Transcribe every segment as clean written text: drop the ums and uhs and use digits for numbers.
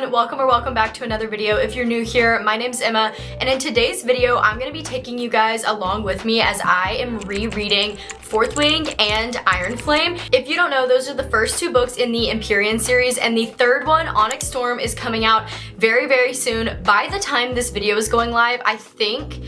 everyone, welcome back to another video. If you're new here, my name's Emma, and in today's video I'm going to be taking you guys along with me as I am rereading Fourth Wing and Iron Flame. If you don't know, those are the first two books in the Empyrean series, and the third one, Onyx Storm, is coming out very soon. By the time this video is going live, I think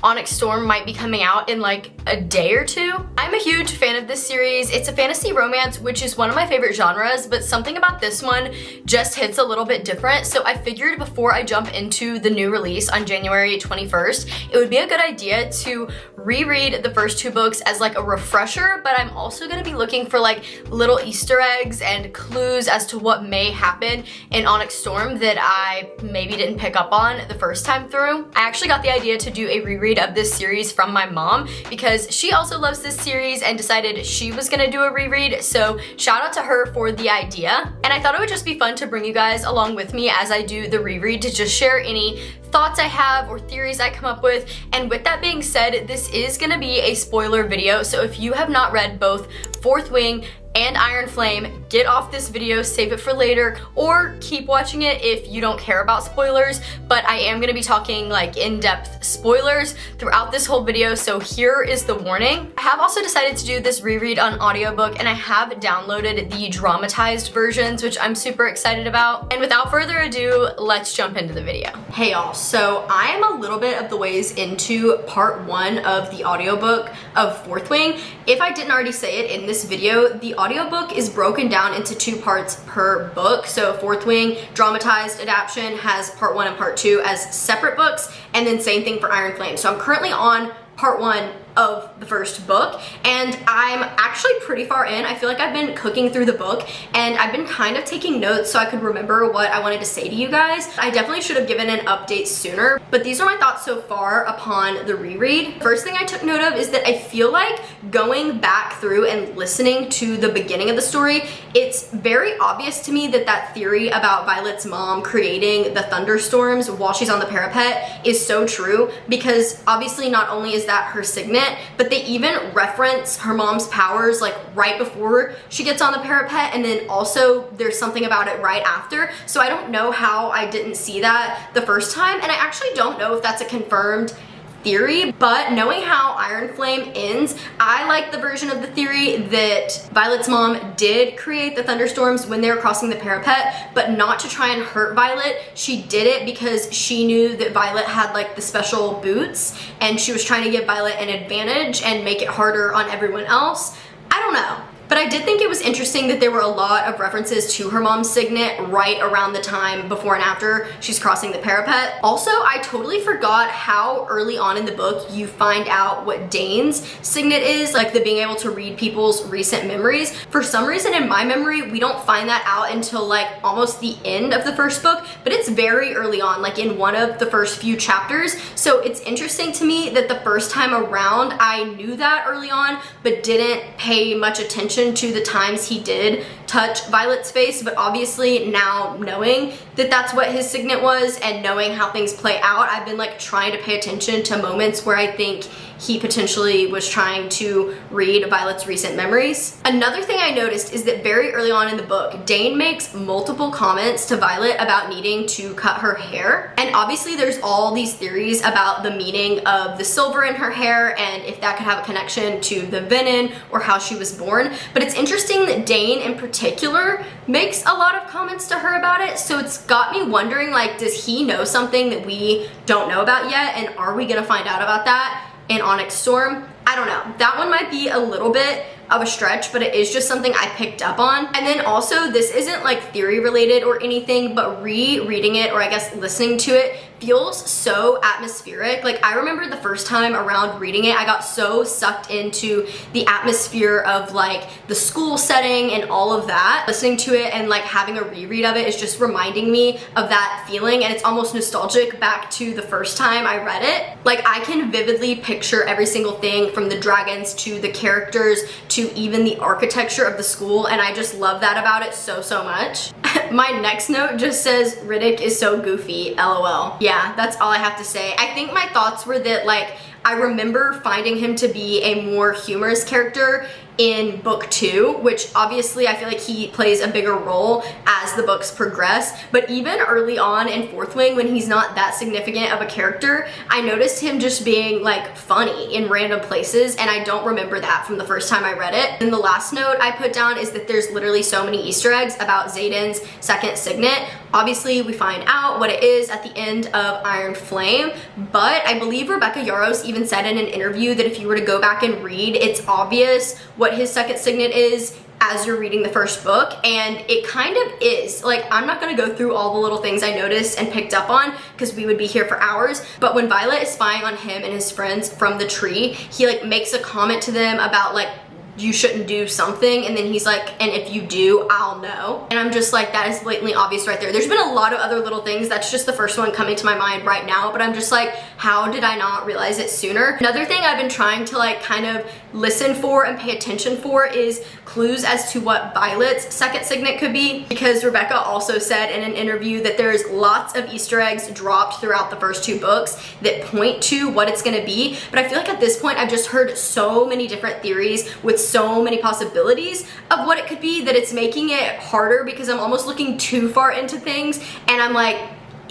Onyx Storm might be coming out in like a day or two. I'm a huge fan of this series. It's a fantasy romance, which is one of my favorite genres, but something about this one just hits a little bit different. So I figured before I jump into the new release on January 21st, it would be a good idea to reread the first two books as like a refresher, but I'm also gonna be looking for like little Easter eggs and clues as to what may happen in Onyx Storm that I maybe didn't pick up on the first time through. I actually got the idea to do a reread of this series from my mom because she also loves this series and decided she was gonna do a reread, so shout out to her for the idea. And I thought it would just be fun to bring you guys along with me as I do the reread to just share any thoughts I have or theories I come up with. And with that being said, this is gonna be a spoiler video, so if you have not read both Fourth Wing and Iron Flame, get off this video, save it for later, or keep watching it if you don't care about spoilers. But I am gonna be talking like in-depth spoilers throughout this whole video, so here is the warning. I have also decided to do this reread on audiobook, and I have downloaded the dramatized versions, which I'm super excited about. And without further ado, let's jump into the video. Hey y'all, so I am a little bit of the ways into part one of the audiobook of Fourth Wing. If I didn't already say it in this video, the audiobook is broken down into two parts per book. So Fourth Wing dramatized adaptation has part one and part two as separate books, and then same thing for Iron Flame. So I'm currently on part one of the first book, and I'm actually pretty far in. I feel like I've been cooking through the book, and I've been kind of taking notes so I could remember what I wanted to say to you guys. I definitely should have given an update sooner, but these are my thoughts so far upon the reread. First thing I took note of is that I feel like going back through and listening to the beginning of the story, it's very obvious to me that that theory about Violet's mom creating the thunderstorms while she's on the parapet is so true, because obviously not only is that her signet, but they even reference her mom's powers like right before she gets on the parapet, and then also there's something about it right after. So I don't know how I didn't see that the first time, and I actually don't know if that's a confirmed theory, but knowing how Iron Flame ends, I like the version of the theory that Violet's mom did create the thunderstorms when they were crossing the parapet, but not to try and hurt Violet. She did it because she knew that Violet had like the special boots, and she was trying to give Violet an advantage and make it harder on everyone else. I don't know. But I did think it was interesting that there were a lot of references to her mom's signet right around the time before and after she's crossing the parapet. Also, I totally forgot how early on in the book you find out what Dane's signet is, like the being able to read people's recent memories. For some reason in my memory, we don't find that out until like almost the end of the first book, but it's very early on, like in one of the first few chapters. So it's interesting to me that the first time around I knew that early on, but didn't pay much attention to the times he did touch Violet's face. But obviously now knowing that that's what his signet was and knowing how things play out, I've been like trying to pay attention to moments where I think he potentially was trying to read Violet's recent memories. Another thing I noticed is that very early on in the book, Dane makes multiple comments to Violet about needing to cut her hair. And obviously there's all these theories about the meaning of the silver in her hair and if that could have a connection to the venom or how she was born. But it's interesting that Dane in particular makes a lot of comments to her about it. So it's got me wondering, like, does he know something that we don't know about yet? And are we gonna find out about that in Onyx Storm? I don't know. That one might be a little bit of a stretch, but it is just something I picked up on. And then also, this isn't like theory related or anything, but rereading it, or I guess listening to it, feels so atmospheric. Like, I remember the first time around reading it, I got so sucked into the atmosphere of like the school setting and all of that. Listening to it and like having a reread of it is just reminding me of that feeling, and it's almost nostalgic back to the first time I read it. Like, I can vividly picture every single thing from the dragons to the characters to even the architecture of the school, and I just love that about it so much. My next note just says, Riddick is so goofy, LOL. Yeah, that's all I have to say. I think my thoughts were that, like, I remember finding him to be a more humorous character in book 2, which obviously I feel like he plays a bigger role as the books progress. But even early on in Fourth Wing, when he's not that significant of a character, I noticed him just being like funny in random places, and I don't remember that from the first time I read it. And the last note I put down is that there's literally so many Easter eggs about Xaden's second signet. Obviously, we find out what it is at the end of Iron Flame, but I believe Rebecca Yarros even said in an interview that if you were to go back and read, it's obvious what his second signet is as you're reading the first book, and it kind of is. Like, I'm not gonna go through all the little things I noticed and picked up on because we would be here for hours, but when Violet is spying on him and his friends from the tree, he like makes a comment to them about like, you shouldn't do something, and then he's like, and if you do, I'll know. And I'm just like, that is blatantly obvious right there. There's been a lot of other little things. That's just the first one coming to my mind right now, but I'm just like, how did I not realize it sooner? Another thing I've been trying to like kind of listen for and pay attention for is clues as to what Violet's second signet could be, because Rebecca also said in an interview that there's lots of Easter eggs dropped throughout the first 2 books that point to what it's gonna be. But I feel like at this point I've just heard so many different theories with so many possibilities of what it could be that it's making it harder, because I'm almost looking too far into things and I'm like,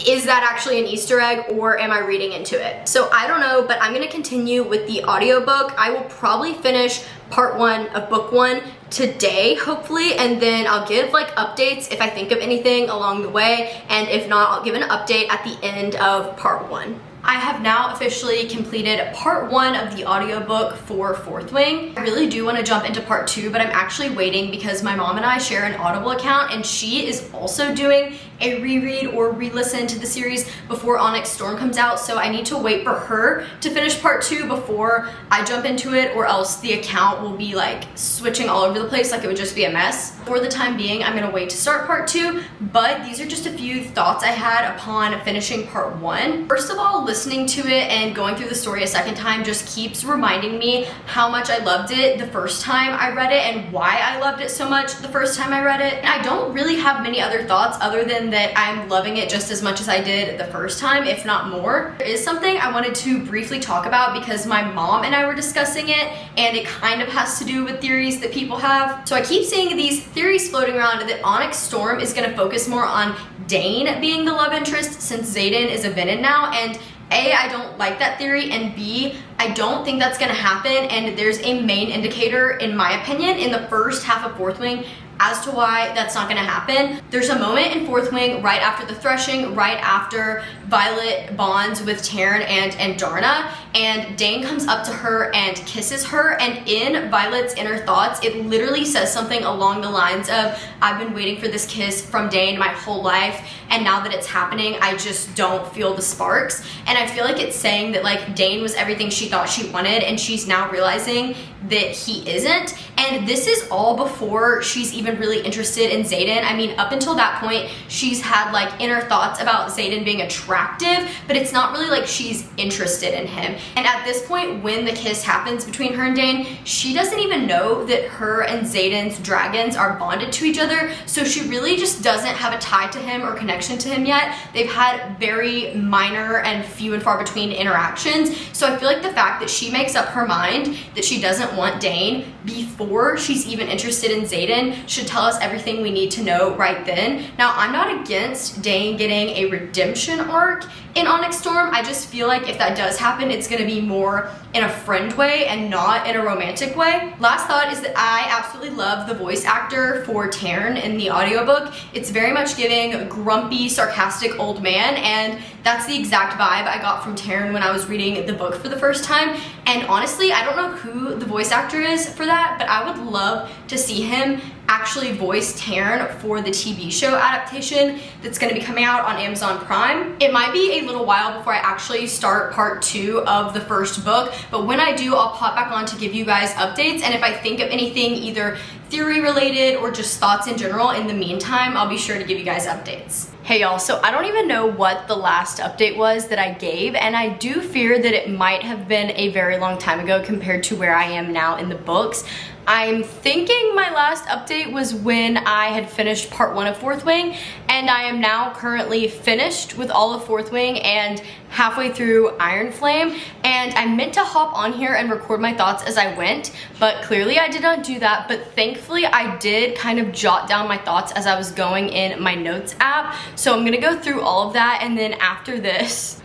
is that actually an Easter egg or am I reading into it? So I don't know, but I'm gonna continue with the audiobook. I will probably finish part 1 of book 1 today, hopefully, and then I'll give like updates if I think of anything along the way, and if not, I'll give an update at the end of part 1. I have now officially completed part 1 of the audiobook for Fourth Wing. I really do want to jump into part 2, but I'm actually waiting because my mom and I share an Audible account, and she is also doing a reread or re-listen to the series before Onyx Storm comes out, so I need to wait for her to finish part 2 before I jump into it, or else the account will be like switching all over the place, like it would just be a mess. For the time being, I'm gonna wait to start part 2, but these are just a few thoughts I had upon finishing part 1. First of all, listening to it and going through the story a second time just keeps reminding me how much I loved it the first time I read it and why I loved it so much the first time I read it. And I don't really have many other thoughts other than that I'm loving it just as much as I did the first time, if not more. There is something I wanted to briefly talk about because my mom and I were discussing it, and it kind of has to do with theories that people have. So I keep seeing these theories floating around that Onyx Storm is going to focus more on Dane being the love interest since Xaden is a villain now, and A, I don't like that theory, and B, I don't think that's gonna happen, and there's a main indicator, in my opinion, in the first half of Fourth Wing as to why that's not gonna happen. There's a moment in Fourth Wing right after the threshing, right after Violet bonds with Taryn and Darna, and Dane comes up to her and kisses her, and in Violet's inner thoughts, it literally says something along the lines of, I've been waiting for this kiss from Dane my whole life, and now that it's happening, I just don't feel the sparks. And I feel like it's saying that like Dane was everything she thought she wanted, and she's now realizing that he isn't. And this is all before she's even really interested in Xaden. I mean, up until that point, she's had like inner thoughts about Xaden being attractive, but it's not really like she's interested in him. And at this point, when the kiss happens between her and Dane, she doesn't even know that her and Xaden's dragons are bonded to each other, so she really just doesn't have a tie to him or connection to him yet. They've had very minor and few and far between interactions, so I feel like the fact that she makes up her mind that she doesn't want Dane before she's even interested in Xaden should tell us everything we need to know right then. Now, I'm not against Dane getting a redemption arc in Onyx Storm. I just feel like if that does happen, it's gonna be more in a friend way and not in a romantic way. Last thought is that I absolutely love the voice actor for Taryn in the audiobook. It's very much giving grumpy, sarcastic old man, and that's the exact vibe I got from Taryn when I was reading the book for the first time. And honestly, I don't know who the voice actor is for that, but I would love to see him actually voice Taryn for the TV show adaptation that's going to be coming out on Amazon Prime. It might be a little while before I actually start part 2 of the first book, but when I do, I'll pop back on to give you guys updates, and if I think of anything either theory related or just thoughts in general in the meantime, I'll be sure to give you guys updates. Hey y'all, so I don't even know what the last update was that I gave, and I do fear that it might have been a very long time ago compared to where I am now in the books. I'm thinking my last update was when I had finished part 1 of Fourth Wing, and and I am now currently finished with all of Fourth Wing and halfway through Iron Flame, and I meant to hop on here and record my thoughts as I went, but clearly I did not do that. But thankfully I did kind of jot down my thoughts as I was going in my notes app, so I'm gonna go through all of that, and then after this,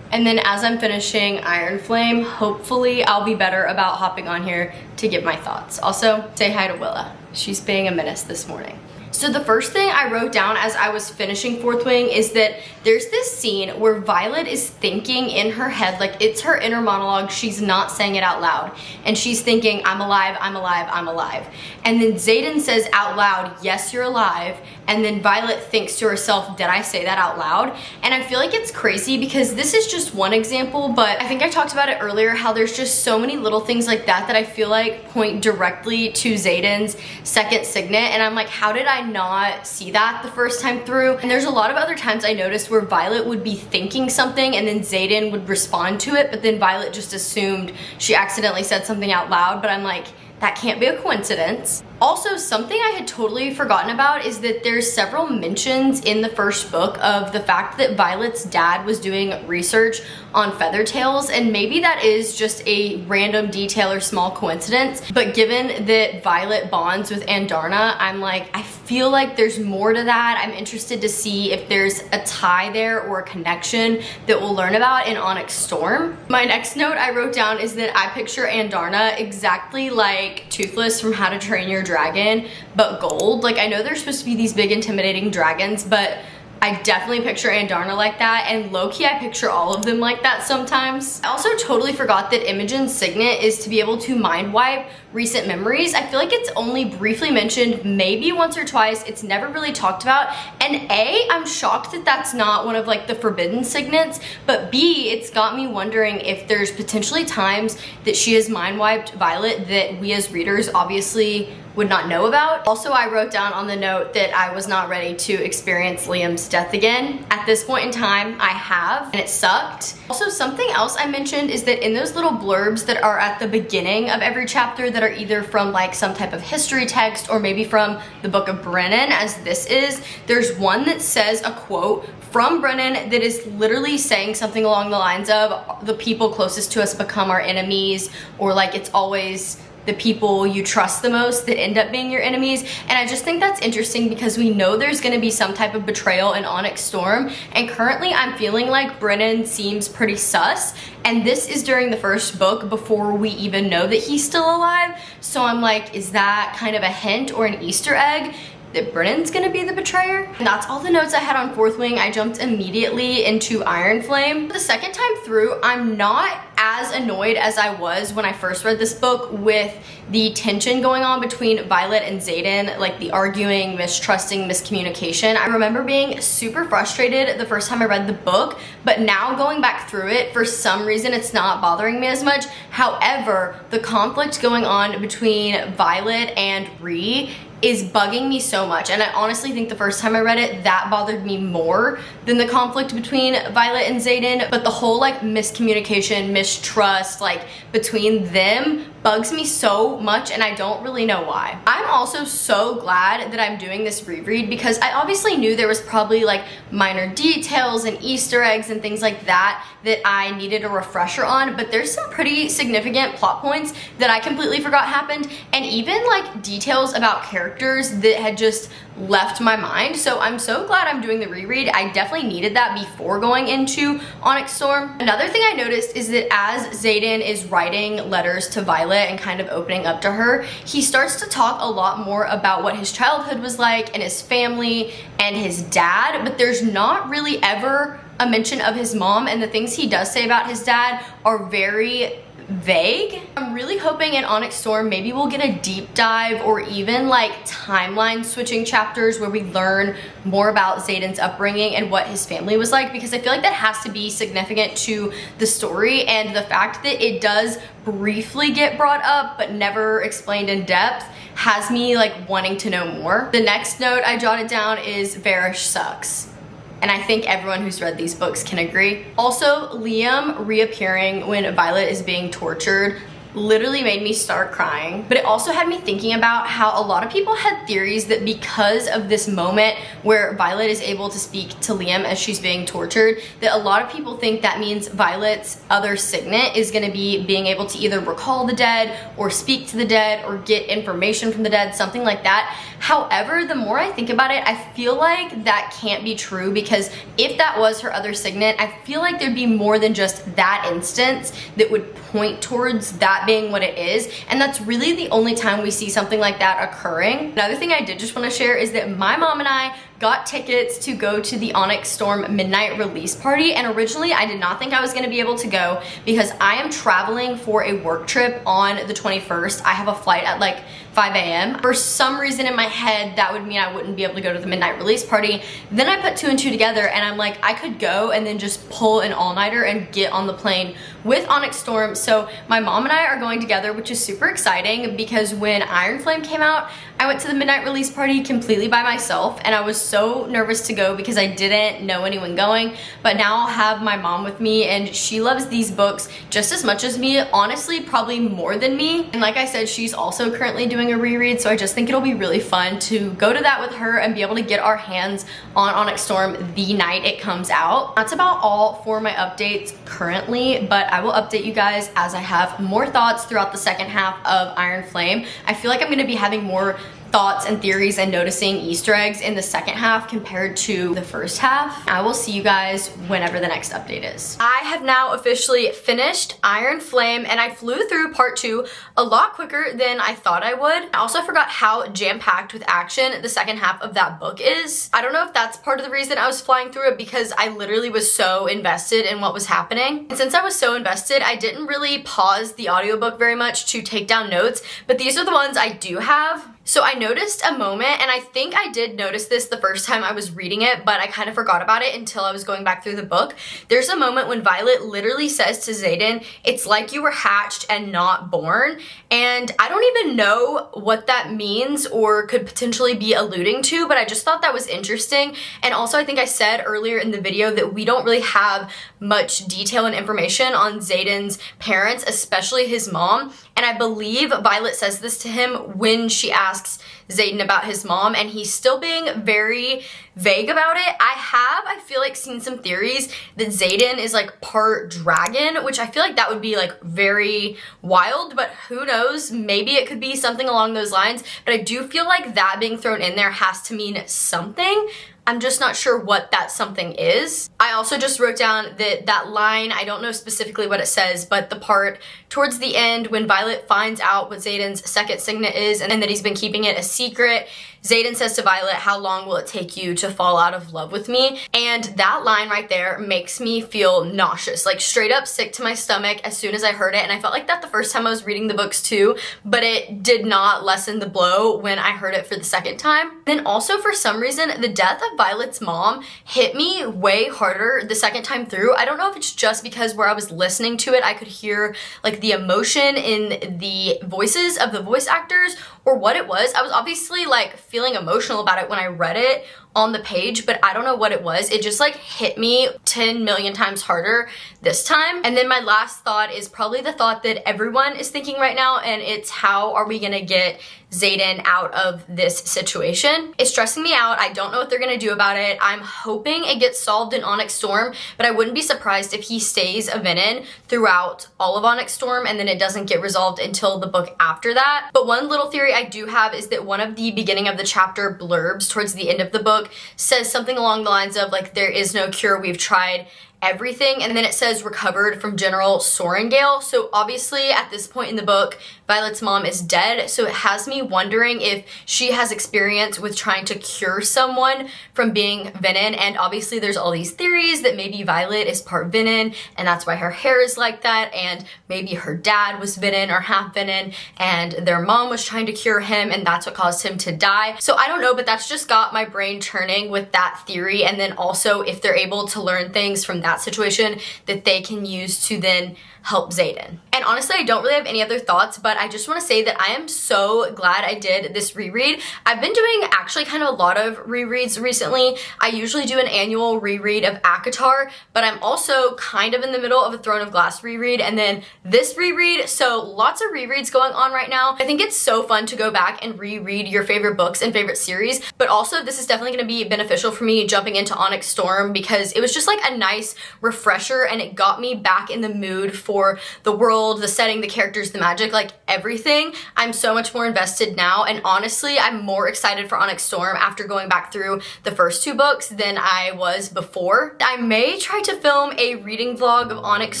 and then as I'm finishing Iron Flame, hopefully I'll be better about hopping on here to give my thoughts. Also, say hi to Willa. She's being a menace this morning. So the first thing I wrote down as I was finishing Fourth Wing is that there's this scene where Violet is thinking in her head, like it's her inner monologue, she's not saying it out loud, and she's thinking, I'm alive, I'm alive, I'm alive. And then Xaden says out loud, yes, you're alive. And then Violet thinks to herself, did I say that out loud? And I feel like it's crazy because this is just one example, but I think I talked about it earlier, how there's just so many little things like that I feel like point directly to Xaden's second signet. And I'm like, how did I not see that the first time through? And there's a lot of other times I noticed where Violet would be thinking something and then Xaden would respond to it, but then Violet just assumed she accidentally said something out loud, but I'm like, that can't be a coincidence. Also, something I had totally forgotten about is that there's several mentions in the first book of the fact that Violet's dad was doing research on Feathertails, and maybe that is just a random detail or small coincidence, but given that Violet bonds with Andarna, I'm like, I feel like there's more to that. I'm interested to see if there's a tie there or a connection that we'll learn about in Onyx Storm. My next note I wrote down is that I picture Andarna exactly like Toothless from How to Train Your Dragon, but gold. Like, I know there's supposed to be these big intimidating dragons, but I definitely picture Andarna like that, and low-key I picture all of them like that sometimes. I also totally forgot that Imogen's signet is to be able to mind wipe recent memories. I feel like it's only briefly mentioned maybe once or twice. It's never really talked about, and A, I'm shocked that that's not one of like the forbidden signets, but B, it's got me wondering if there's potentially times that she has mind wiped Violet that we as readers obviously would not know about. Also, I wrote down on the note that I was not ready to experience Liam's death again. At this point in time, I have, and it sucked. Also, something else I mentioned is that in those little blurbs that are at the beginning of every chapter that are either from like some type of history text or maybe from the Book of Brennan, as this is, there's one that says a quote from Brennan that is literally saying something along the lines of, the people closest to us become our enemies, or like it's always the people you trust the most that end up being your enemies. And I just think that's interesting because we know there's gonna be some type of betrayal in Onyx Storm, and currently I'm feeling like Brennan seems pretty sus, and this is during the first book before we even know that he's still alive. So I'm like, is that kind of a hint or an Easter egg that Brennan's gonna be the betrayer? And that's all the notes I had on Fourth Wing. I jumped immediately into Iron Flame. The second time through, I'm not as annoyed as I was when I first read this book with the tension going on between Violet and Xaden, like the arguing, mistrusting, miscommunication. I remember being super frustrated the first time I read the book, but now going back through it, for some reason it's not bothering me as much. However, the conflict going on between Violet and Rhee is bugging me so much, and I honestly think the first time I read it, that bothered me more than the conflict between Violet and Xaden. But the whole like miscommunication, mistrust, like between them bugs me so much, and I don't really know why. I'm also so glad that I'm doing this reread because I obviously knew there was probably like minor details and Easter eggs and things like that that I needed a refresher on, but there's some pretty significant plot points that I completely forgot happened, and even like details about characters that had just left my mind. So I'm so glad I'm doing the reread. I definitely needed that before going into Onyx Storm. Another thing I noticed is that as Xaden is writing letters to Violet and kind of opening up to her, he starts to talk a lot more about what his childhood was like and his family and his dad, but there's not really ever a mention of his mom, and the things he does say about his dad are very vague. I'm really hoping in Onyx Storm maybe we'll get a deep dive or even like timeline switching chapters where we learn more about Xaden's upbringing and what his family was like, because I feel like that has to be significant to the story, and the fact that it does briefly get brought up but never explained in depth has me like wanting to know more. The next note I jotted down is Varish sucks. And I think everyone who's read these books can agree. Also, Liam reappearing when Violet is being tortured literally made me start crying. But it also had me thinking about how a lot of people had theories that because of this moment where Violet is able to speak to Liam as she's being tortured, that a lot of people think that means Violet's other signet is going to be being able to either recall the dead or speak to the dead or get information from the dead, something like that. However, the more I think about it, I feel like that can't be true, because if that was her other signet, I feel like there'd be more than just that instance that would point towards that being what it is, and that's really the only time we see something like that occurring. Another thing I did just want to share is that my mom and I got tickets to go to the Onyx Storm midnight release party, and originally I did not think I was going to be able to go because I am traveling for a work trip on the 21st. I have a flight at like 5 a.m. For some reason in my head, that would mean I wouldn't be able to go to the midnight release party. Then I put two and two together and I'm like, I could go and then just pull an all-nighter and get on the plane with Onyx Storm. So my mom and I are going together, which is super exciting because when Iron Flame came out, I went to the midnight release party completely by myself, and I was so nervous to go because I didn't know anyone going. But now I'll have my mom with me, and she loves these books just as much as me, honestly probably more than me. And like I said, she's also currently doing a reread, so I just think it'll be really fun to go to that with her and be able to get our hands on Onyx Storm the night it comes out. That's about all for my updates currently, but I will update you guys as I have more thoughts throughout the second half of Iron Flame. I feel like I'm going to be having more thoughts and theories and noticing Easter eggs in the second half compared to the first half. I will see you guys whenever the next update is. I have now officially finished Iron Flame, and I flew through part 2 a lot quicker than I thought I would. I also forgot how jam-packed with action the second half of that book is. I don't know if that's part of the reason I was flying through it, because I literally was so invested in what was happening. And since I was so invested, I didn't really pause the audiobook very much to take down notes, but these are the ones I do have. So I noticed a moment, and I think I did notice this the first time I was reading it, but I kind of forgot about it until I was going back through the book. There's a moment when Violet literally says to Xaden, "It's like you were hatched and not born." And I don't even know what that means or could potentially be alluding to, but I just thought that was interesting. And also I think I said earlier in the video that we don't really have much detail and information on Xaden's parents, especially his mom. And I believe Violet says this to him when she asks Xaden about his mom, and he's still being very vague about it. I feel like seen some theories that Xaden is like part dragon, which I feel like that would be like very wild, but who knows? Maybe it could be something along those lines, but I do feel like that being thrown in there has to mean something. I'm just not sure what that something is. I also just wrote down that line, I don't know specifically what it says, but the part towards the end when Violet finds out what Xaden's second signet is and that he's been keeping it a secret, Xaden says to Violet, "How long will it take you to fall out of love with me?" And that line right there makes me feel nauseous, like straight up sick to my stomach as soon as I heard it. And I felt like that the first time I was reading the books too, but it did not lessen the blow when I heard it for the second time. Then also for some reason, the death of Violet's mom hit me way harder the second time through. I don't know if it's just because where I was listening to it, I could hear like the emotion in the voices of the voice actors, or what it was. I was obviously like feeling emotional about it when I read it on the page, but I don't know what it was. It just like hit me 10 million times harder this time. And then my last thought is probably the thought that everyone is thinking right now, and it's how are we gonna get Xaden out of this situation? It's stressing me out. I don't know what they're gonna do about it. I'm hoping it gets solved in Onyx Storm, but I wouldn't be surprised if he stays a Venin throughout all of Onyx Storm and then it doesn't get resolved until the book after that. But one little theory I do have is that one of the beginning of the chapter blurbs towards the end of the book says something along the lines of like, "There is no cure, we've tried everything," and then it says recovered from General Sorengale. So obviously at this point in the book, Violet's mom is dead, so it has me wondering if she has experience with trying to cure someone from being Venin. And obviously there's all these theories that maybe Violet is part Venin and that's why her hair is like that, and maybe her dad was Venin or half Venin and their mom was trying to cure him and that's what caused him to die. So I don't know, but that's just got my brain churning with that theory. And then also if they're able to learn things from that situation that they can use to then help Xaden. And honestly, I don't really have any other thoughts, but I just want to say that I am so glad I did this reread. I've been doing actually kind of a lot of rereads recently. I usually do an annual reread of ACOTAR, but I'm also kind of in the middle of a Throne of Glass reread and then this reread, so lots of rereads going on right now. I think it's so fun to go back and reread your favorite books and favorite series, but also this is definitely going to be beneficial for me jumping into Onyx Storm because it was just like a nice refresher and it got me back in the mood for the world, the setting, the characters, the magic, like everything. I'm so much more invested now, and honestly, I'm more excited for Onyx Storm after going back through the first two books than I was before. I may try to film a reading vlog of Onyx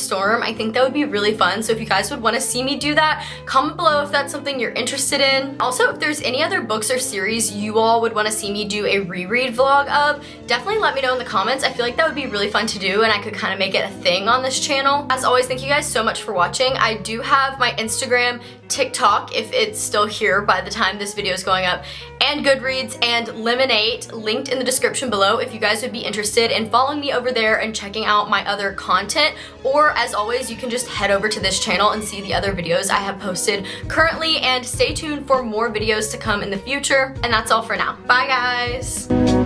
Storm. I think that would be really fun, so if you guys would want to see me do that, comment below if that's something you're interested in. Also, if there's any other books or series you all would want to see me do a reread vlog of, definitely let me know in the comments. I feel like that would be really fun to do and I could kind of make it a thing on this channel. As always, thank you guys so much for watching. I do have my Instagram, TikTok, if it's still here by the time this video is going up, and Goodreads and Lemonade linked in the description below if you guys would be interested in following me over there and checking out my other content. Or as always, you can just head over to this channel and see the other videos I have posted currently, and stay tuned for more videos to come in the future. And that's all for now. Bye guys!